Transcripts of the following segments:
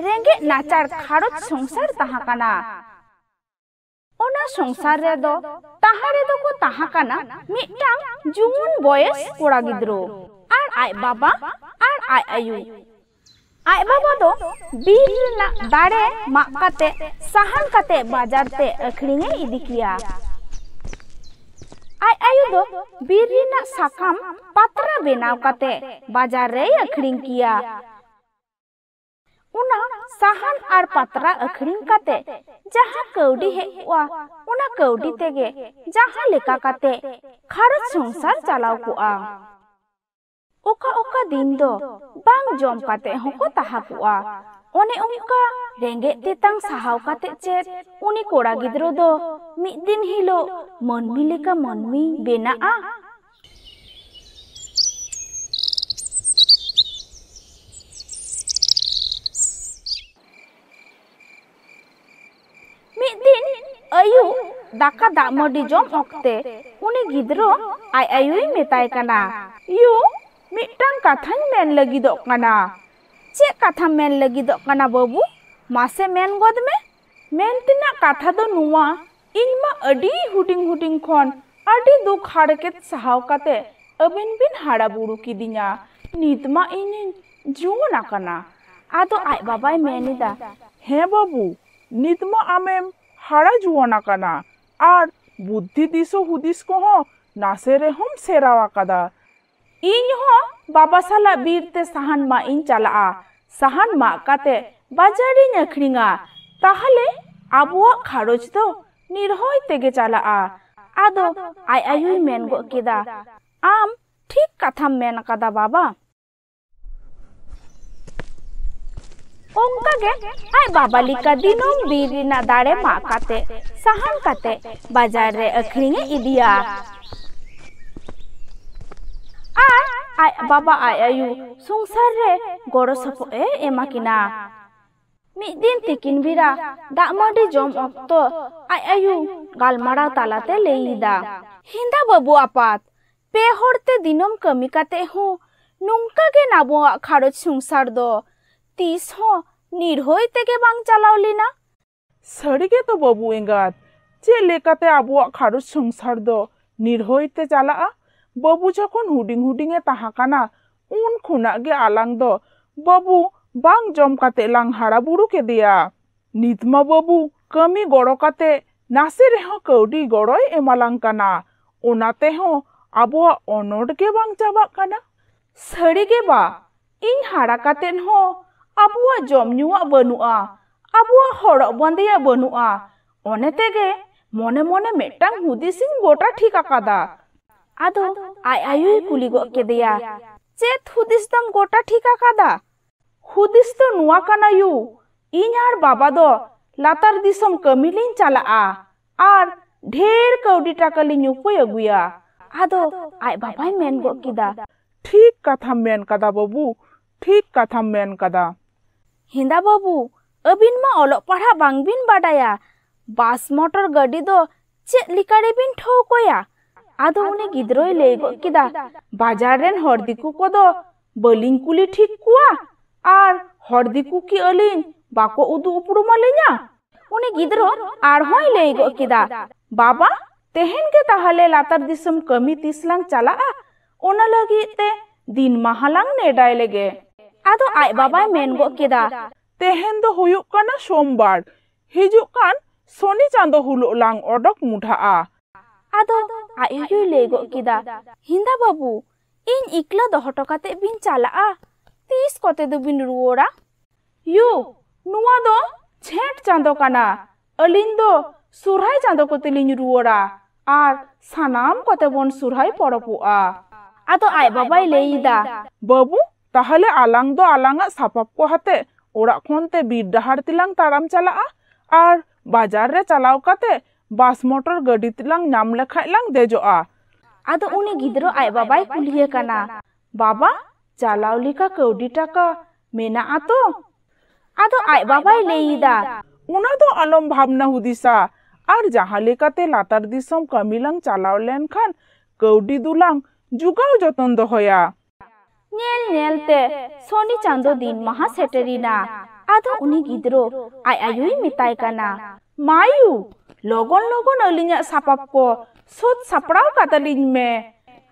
रेंगे नाचार खारोच संसार ताहाकाना ओना संसार रे दो ताहारे दो को ताहाकाना मिटांग जुवन बयस कोड़ा गिद्रो R I Baba R I आयु आय बाबा दो बीर ना दाड़े माक काते साहान काते बाजार ते अखरिंगे इदी किया आय आयु दो बीर ना साकाम पात्रा बेनाव काते बाजार रे अखरिंग किया उना साहान आर पात्रा अखरिंग काते जहाँ कौडी हेवा उना कौडी तेगे जहाँ लेका काते खारत संसार चलाव कुआ ओका ओका दिन दो बांग जम काते होको ताहा कुआ ओने उनका रेंगे तेतांग साहाव काते चेत उनी कोड़ा गिद्रो दो मिद दिन हिलो मनमी लेका मनमी बेनाआ आयु दाका दामडी जम ओक्ते उनी गिद्रो आय आयुई मेताय काना यू मिटांग काथान मेन लगिदो काना चे काथा मेन लगिदो काना बाबू मासे मेन गोद में मेन तिना काथा दो नुवा इनमा अडी हुटिंग हुटिंग खोन अडी दुख हाड़केत सहाव काते अबिन बिन हाड़ा बुड़ू किदिया नितमा इन जुवना काना आदो आय बाबाय मेनिदा हे बाबू नितमा आमेम हाड़ा जुवना काना आर बुद्धि दिसो हुदिस को हो नासे रे हम सेरावा कादा इन हो बाबा साला बीर ते साहान मा इन चला साहान मा काते बाजारी अखरिंगा ताहले आबुआ खारोज दो निर्होय तेगे चला आदो आय आयुई मेन गो केदा आम ठीक कथाम मेन कादा बाबा ओंका गे आय बाबा लिका दिनों बीर ना दाड़े मा काते साहान काते बाजार रे अखरिंगे इदिया आय बाबा आय आयु संसार रे गड़ो सपो एमा किना मिद दिन तिकिन बिरा दामाडी जम अक्तो आय आयु गालमारा तालाते लेईदा हिंदा बाबू आपात पे होड़ते दिनों कमी काते हो नुंका गे नाबुआ खारोज संसार दो तीस हो निर्होय तेगे बांग चलाव लेना सड़गे तो बाबू एंगात चे लेकाते आबुआ खारोज संसार दो निर्होय ते चला बाबू जखन हुडिंग हुडिंगे ताहाकाना उन खुना गे आलांग दो बाबू बांग जम काते लांग हाड़ा बुड़ू के दिया नितमा बाबू कमी गड़ो काते नासे रेहो कौडी गड़ोय एमालांग काना ओनाते हो आबुआ अनोट गे बांग चाबाक काना सड़गे बा इन हाड़ा काते हो आबुआ जम नुआ बनुआ आबुआ हड़क बंदेया बनुआ ओने तेगे मने मने मेटांग हुदिसिन गोटा ठीक आकादा आदो आय आयुई कुली गो केदिया चेत हुदिस दम गोटा ठीक आकादा हुदिस तो नुआ काना यू इन आर बाबा दो लातार दिसम कमिलिन चला आर ढेर कौडी टाका लिन उपाय अगुया आदो आय बाबाय मेन गो किदा ठीक कथा मेन कदा बाबू ठीक कथा मेन कदा हिंदा बाबू अबिन मा ओलोग पढ़ा बांग बिन बाडाया बास मोटर गाड़ी दो चे लिकारे बिन ठोकोया आदो उनी गिद्रोय ले गो किदा बाजार रेन हर दिकु को दो बलिंग कुली ठीक कुआ आर हर दिकु की अलिन बाको उदु उपरुमा ले냐 उनी गिद्रो आर होय ले गो किदा बाबा तेहन के ताहले लातार दिसम कमी तिसलांग चला ओना लगी ते दिन महालांग नेडाय लेगे आदो आय बाबाय मेन गो केदा तेहन दो हुयुक काना सोमवार हिजुक कान सोनी चांदो हुलुक लांग ओडक मुठा आदो आय आयुई ले गो किदा हिंदा बाबू इन इकला दोहटो काते बिन चला तीस कोते दो बिन रुओड़ा यू नुआ दो छेट चांदो काना अलिन दो सुरहाय चांदो कोते लिन रुओड़ा आर सानाम कोते बोन सुरहाय पड़ोपुआ आदो आय बाबाय लेईदा बाबू ताहले आलांग दो आलांगा सापाप को हाते ओड़ा खोनते बीर डहार तिलांग ताराम चला आर बाजार रे चलाव काते बास मोटर गाड़ी तिलांग नाम लेखाय लांग देजोआ आदो उनी गिद्रो आय बाबाय कुलिये काना बाबा चलाव लिका कौडी टाका मेना आतो आदो आय बाबाय लेईदा उना दो आलम भावना हुदिसा आर जहाँ लेकाते लातार दिसम कमिलांग चलाव लेन खान कौडी दुलांग जुगाव जतन दोहया नेल नेलते सोनी चांदो दिन महा सेटरीना ᱟᱫᱚ ᱩᱱᱤ ᱜᱤᱫᱽᱨᱟᱹ ᱟᱡ ᱟᱭᱳᱭ ᱢᱮᱛᱟᱭ ᱠᱟᱱᱟ, ᱢᱟᱭᱩ ᱞᱚᱜᱚᱱ ᱞᱚᱜᱚᱱ ᱟᱹᱞᱤᱧᱟᱜ ᱥᱟᱯᱟᱵ ᱠᱚ ᱥᱟᱹᱛ ᱥᱟᱯᱲᱟᱣ ᱠᱟᱛᱟᱞᱤᱧ ᱢᱮ।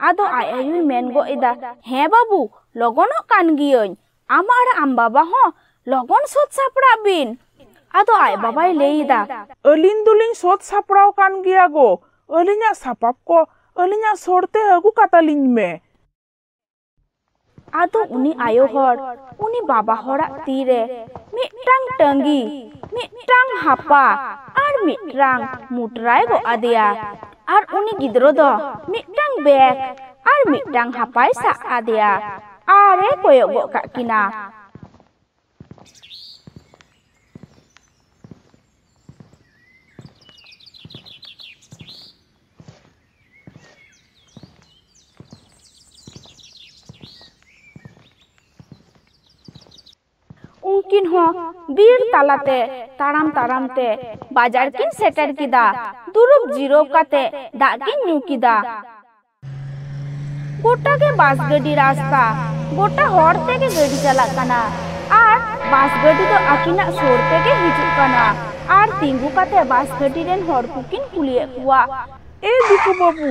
ᱟᱫᱚ ᱟᱡ ᱟᱭᱳᱭ ᱢᱮᱱ ᱜᱚᱫ ᱮᱫᱟ, ᱦᱮᱸ ᱵᱟᱹᱵᱩ ᱞᱚᱜᱚᱱᱚᱜ ᱠᱟᱱ ᱜᱤᱭᱟᱹᱧ, ᱟᱢ ᱟᱨ ᱟᱢ ᱵᱟᱵᱟ ᱦᱚᱸ ᱞᱚᱜᱚᱱ ᱥᱟᱹᱛ ᱥᱟᱯᱲᱟᱜ ᱵᱤᱱ। ᱟᱫᱚ ᱟᱡ ᱵᱟᱵᱟᱭ ᱞᱟᱹᱭ ᱮᱫᱟ, ᱟᱹᱞᱤᱧ ᱫᱚᱞᱤᱧ ᱥᱟᱹᱛ ᱥᱟᱯᱲᱟᱣ ᱠᱟᱱ ᱜᱮᱭᱟ ᱜᱚ, ᱟᱹᱞᱤᱧᱟᱜ ᱥᱟᱯᱟᱵ ᱠᱚ ᱟᱹᱞᱤᱧᱟᱜ ᱥᱚᱨᱛᱮ ᱟᱹᱜᱩ ᱠᱟᱛᱟᱞᱤᱧ ᱢᱮ। ᱟᱫᱚ ᱩᱱᱤ ᱟᱭᱳ ᱦᱚᱲ ᱩᱱᱤ ᱵᱟᱵᱟ ᱦᱚᱲᱟᱜ ᱛᱤᱨᱮ ᱢᱤᱫᱴᱟᱝ ᱴᱟᱸᱜᱤ, ᱢᱤᱫᱴᱟᱝ ᱦᱟᱯᱟ ᱟᱨ ᱢᱤᱫᱴᱟᱝ ᱢᱩᱴᱨᱟᱭ ᱜᱚᱜ ᱟᱫᱮᱭᱟ। ᱟᱨ ᱩᱱᱤ ᱜᱤᱫᱽᱨᱟᱹ ᱫᱚ ᱢᱤᱫᱴᱟᱝ ᱵᱮᱜᱽ ᱟᱨ ᱢᱤᱫᱴᱟᱝ ᱦᱟᱯᱟᱭ ᱥᱟᱵ ᱟᱫᱮᱭᱟ ᱟᱨᱮ ᱠᱚᱭᱚᱜ ᱜᱚᱫ ᱠᱟᱜ ᱠᱤᱱᱟ। उनकिन हो बीर तालाते ताराम ताराम ते बाजार किन सेटर किदा दुरुब जीरो काते दागिन न्यू किदा गोटा के बास गड्डी रास्ता गोटा होड़ते के गड्डी चलाक कना आर बास गड्डी तो अकिना सोरते के हिजुक कना आर तिंगु काते बास गड्डी रेन होड़ कुकिन कुलिए कुआ ए दिकु बाबू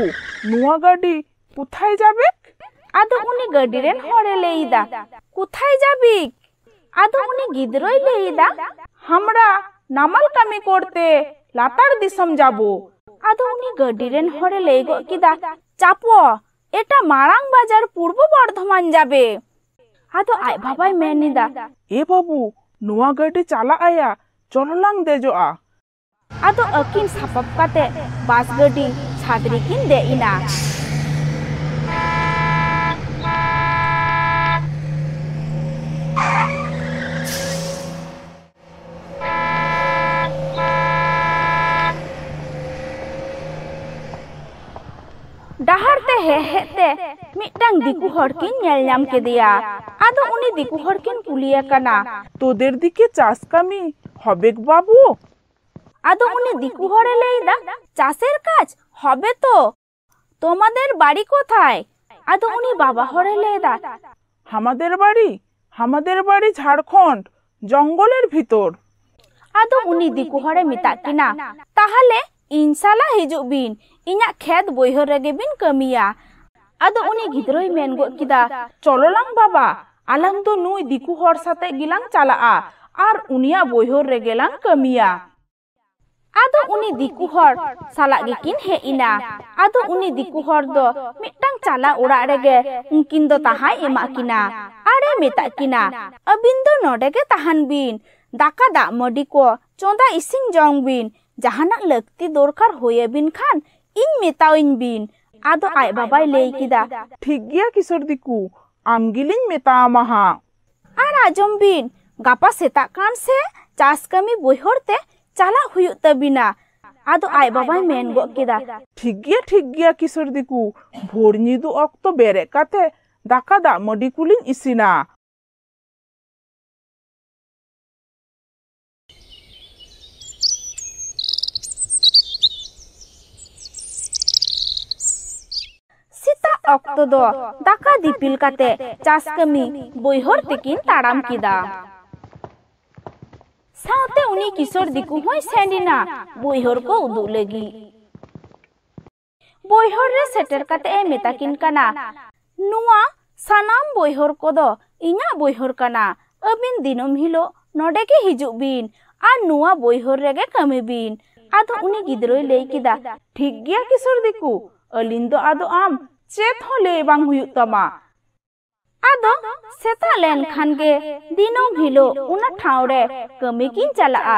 नुआ गाड़ी कुथाय जाबे? आदो उनी गड्डी रेन होड़े लेईदा कुथाय जाबिक? आदो उनी गिद्रोय लेईदा हमरा नामाल कामी करते लातार दिसम जाबो। आदो उनी गड्डी रेन होड़े लेई गो किदा चापो एटा मारांग बाजार पूर्व बर्धमान जाबे। आदो आय बाबाय मेनिदा ए बाबू नुआ गाड़ी चाला आया चललांग देजोआ। आदो अकिन सापब काते बास गड्डी छादरी किन दे इना। डहार ते हेते मिटटांग दिकु हड़ किन नेल नाम केदिया। आदो उनी दिकु हड़ किन कुलिया कना तोदेर दिके चाष कामी हबेक बाबू? आदो उनी दिकु हड़े लेईदा चाषेर काज हबे तो तोमादेर बाड़ी कोथाय? आदो उनी बाबा हड़े लेईदा हमादेर बाड़ी झारखंड जंगलेर भितर। आदो उनी दिकु हड़े मिता किना ताहले इन साला हिजुक बिन इन्या खेत बयहर रेगे बिन कमिया। आदो उनी गिद्रोय मेन गो किदा चलोलांग बाबा आलांग दो नुई दिकु हड़ साथे गिलांग चालाआ आर उनिया बयहर रेगेलांग कमिया। आदो उनी दिकु हड़ साला गिकिन हे इना। आदो उनी दिकु हड़ दो मिटटांग चाला ओड़ा रेगे उनकिन दो ताहाय एमा किना आरे मेता किना अबिन दो नोडे गे ताहान बिन दाका दा मडी को चोंदा इसिन जंग बिन जहाना लगती दरकार होये बिन खान इन मेताविन बिन। आदो आय बाबाय लेई किदा ठीक गया किशोर दिकु आमगिलिन मेता माहा आर आजम बिन गापा सेता कान से चास कमी बयहरते चाला हुयु तबिना। आदो आय बाबाय मेन गो किदा ठीक गया किशोर दिकु भोर निदु अक्तो बेरे काते दाका दा मडी कुलिन इसिना। अक्तो दो दाका दिपिल काते चास कमी बयहर तेकिन ताराम किदा। साउते उनी किशोर दिकु होय सेंडिना बयहर को उदु लगी। बयहर रे सेटर काते ए मेताकिन कना नुआ सानाम बयहर को दो इन्या बयहर कना अबिन दिनम हिलो नोडे के हिजुक बिन आर नुआ बयहर रेगे कमी बिन। आदो उनी गिद्रोय लेई किदा ठीक गया किशोर दिकु अलिन दो आदो आम चेत हो ले बांग हुयुक तमा। आदो सेता लेन खान गे दिनम हिलो उना ठाव रे कमी किन चलाआ।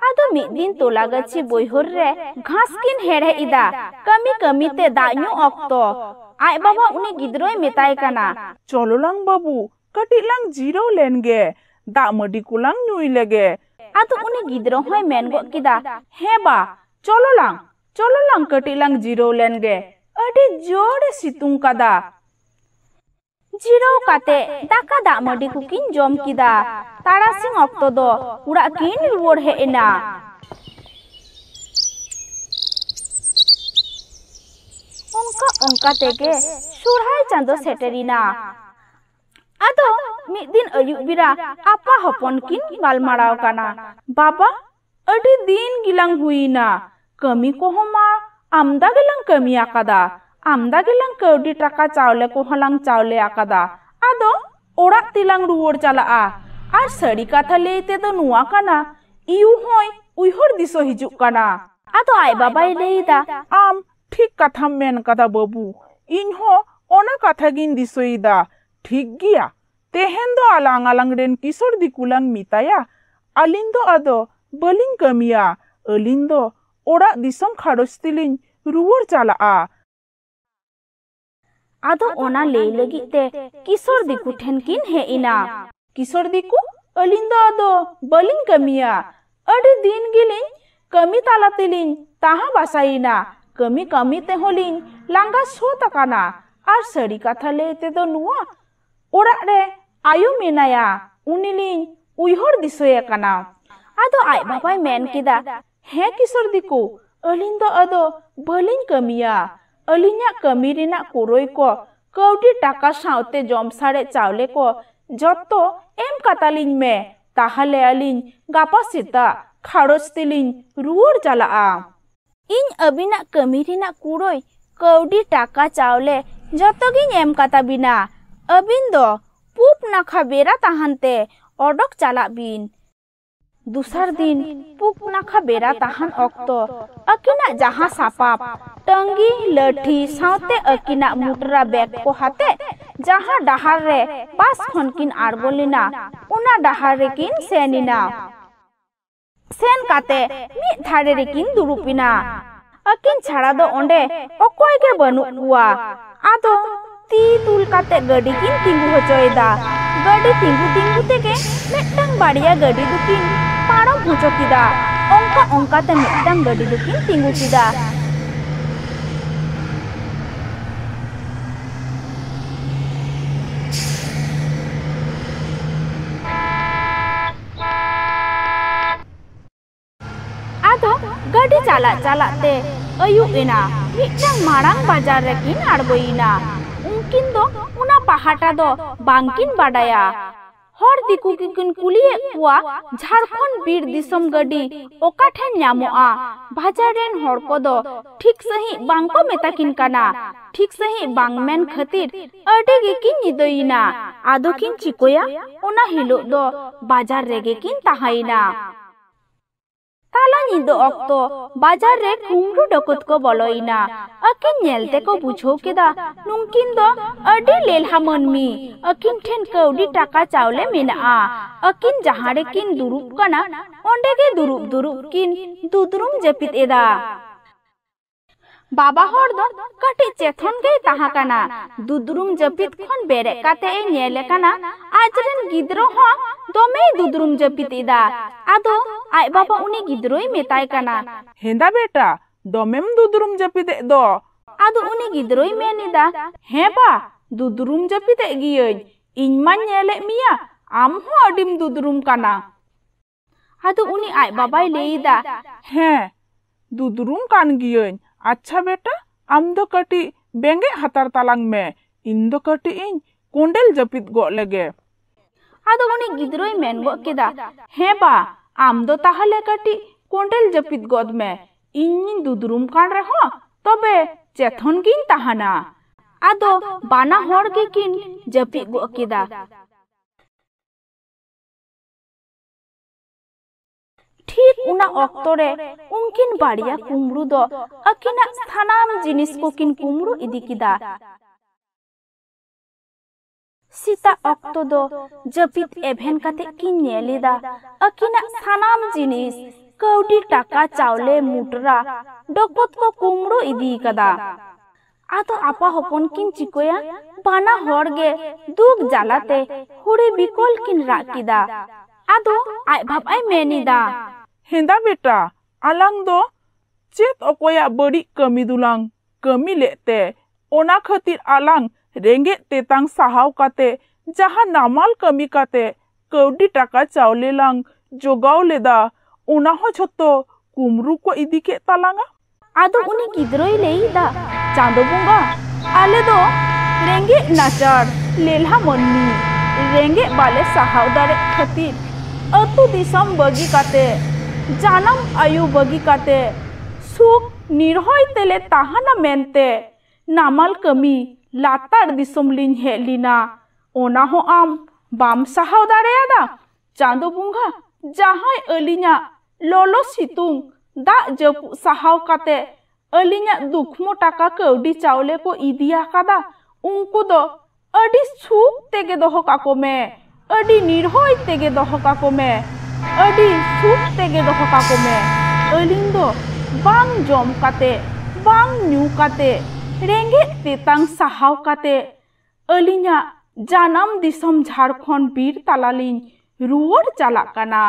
आदो मिद दिन तोला गछि बयहर रे घास किन हेड़े इदा कमी ते दाñu अक्तो आय बाबा उनी गिद्रोय मेताय कना चलोलांग बाबू कटिलांग जीरो लेन गे दा मडी कुलांग नुई लेगे। आदो उनी गिद्रो होय मेन गो किदा हे बा चलोलांग कटिलांग जीरो लेन गे अडी जोड़े सितुंग कदा। जीरो काते दाका दा मडी कुकिन जम किदा तारासिंग अक्तो दो उड़ा किन रुवड़ हे एना। onka तेगे सुरहाय चांदो सेटेरिना। आदो mid din ayuk bira apa hopon kin galmaraw kana baba adi din gilang huina kami ko homa amda gilang kami akada amda gilang kaudi taka chawle ko halang chawle akada ado orak tilang ruwar chalaa ar sari katha leite do nuwa kana iu hoy uihor diso hijuk kana ado ai babai leida am ठीक कथा main कदा बाबू इनहो ओना कथा गिन दिसोइदा ठीक गिया तेहेन दो आलांग आलांग रेन किशोर दिकुलांग मिताया अलिन दो अदो बलिंग कमिया अलिन दो ओड़ा दिसम खाड़ोस्तिलिन रुवर चलाआ आदो ओना ले लगी ते किशोर दिकु ठेन किन हे इना किशोर दिकु अलिन दो अदो बलिंग कमिया अडी दिन गिलिन कमी तालातिलिन ताहा बासाइना कमी कमी ते होलिन लांगा सो तकाना आर सड़ी कथा लेते दो नुआ ओड़ा रे आयु मेनाया उनिलिन उइहर दिसोया काना आदो आय बाबाय मेन किदा हे किशोर दिकु अलिन दो अदो बलिन कमिया अलिन्या कमी रिना कुरोय को कौडी टाका साउते जम सारे चावले को जत्तो एम कातालिन में ताहले अलिन गापा सीता खाड़ोस तिलिन रुवर चलाआ इन अबिना कमी रिना कुरोय कौडी टाका चावले जतोगिन एम काता बिना अबिन दो पुप नाखा बेरा ताहानते ओडक चला बिन दूसर दिन पुप नाखा बेरा ताहान ऑक्तो अकिना जहां सापाप टंगी लठी साउते अकिना मुटरा बैग को हाते जहां डहार रे पास खनकिन आरबोलिना उना डहार रे किन सेनिना सेन काते मी थारे रे किन दुरुपिना अकिन छाड़ा दो ओंडे अकोय के बनु कुआ आदो ती तुल काते गडी किन तिंगु होचोयदा गडी तिंगु तिंगु तेगे मेटंग बाड़िया गडी दुकिन पाड़म होचो किदा ओंका ओंका ते मेटंग गडी दुकिन तिंगु किदा आदो गडी चला चलाते अयुब एना मिटंग मारांग बाजार रे किन आड़बोइना उनकिन दो उना पहाटा दो बांकिन बाडाया हर दिकु किन कुलिए कुआ झारखंड बीर दिसम गडी ओका ठेन न्यामोआ बाजार रेन हर को दो ठीक सही बांको मेताकिन काना ठीक सही बांगमेन खातिर अडे गे किन निदोइना आदो किन चिकोया उना हिलो दो बाजार रेगे किन ताहाइना ताला निदो ऑक्तो बाजार रे कुमरू डकत को बोलोइना अकिन नेलते को बुझो केदा नुंकिन दो अडी लेलहा मनमी अकिन ठेन कौडी टाका चावले मेना अकिन जहारे किन दुरुप कना ओंडे के दुरुप दुरुप किन दुदरुम जपित एदा बाबा हर दो कटी चेथन गई ताहा काना दुदरुम जपित खन बेरे काते ए नेले काना आजरन गिद्रो हो दोमे दुदरुम जपित एदा आदो आय बाबा उनी गिद्रोई मेताय काना हेंदा बेटा दोमेम दुदरुम जपित दो आदो उनी गिद्रोई मेनिदा हे बा दुदरुम जपित गियन इन मा नेले मिया आम हो अडिम दुदरुम काना आदो उनी आय बाबाय लेइदा हे दुदरुम कान गियन अच्छा बेटा आम दो कटी बेंगे हतार तालांग में इन दो कटी इन कोंडेल जपित गो लगे आदो उनी गिद्रोई मेन गो केदा हे बा आम दो ताहले कटी कोंडेल जपित गोद में इन दुदरुम कान रहो तबे चेथन किन ताहाना आदो बाना होड़ के किन जपित गो केदा ठीक उना ऑक्टोरे उनकिन बाड़िया कुमरू दो अकिना स्थानाम जिनिस को किन कुमरू इदी किदा सीता ऑक्टो दो जपित एभेन काते किन नेलिदा अकिना स्थानाम जिनिस कौडी टाका चावले मुटरा डकत को कुमरू इदी कदा आतो आपा हपन किन चिकोया बाना होड़गे दुग जालाते हुड़ी बिकोल किन राकिदा आदो आय भाब आय मेनिदा हेंदा बेटा आलांग दो चेत अकोया बड़ी कमी दुलांग कमी लेते ओना खातिर आलांग रेंगे तेतांग सहाव काते जहां नामाल कमी काते कौडी टाका चावले लांग जोगाव लेदा ओना हो छतो कुमरू को इदी के तालांगा आदो उनी गिद्रोई लेइदा चांदो बुंगा आले दो रेंगे नाचार लेलहा मननी रेंगे बाले सहाव दारे खातिर अतु दिसम बगी काते जानम आयु बगी काते सुख निर्हय तेले ताहाना मेनते नामाल कमी लातार दिसम लिन हेलिना ओना हो आम बाम सहाव दारेयादा चांदो बुंगा जहाय अलिना लोलो सितुंग दा जपु सहाव काते अलिना दुखमो टाका कौडी चावले को इदिया कादा उनको दो अडी सुख तेगे दोहो काको में अडी निर्हय तेगे दोहो काको में अडी सुख तेगे दोहो काको में अलिन दो बांग जम काते बांग न्यू काते रेंगे तेतांग सहाव काते अलिना जानम दिसम झारखंड बीर तालालिन रुवर चाला काना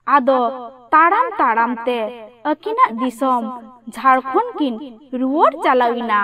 आदो ताड़ाम ताड़ाम ते अकिना दिसम झारखंड किन रुवर चालाविना।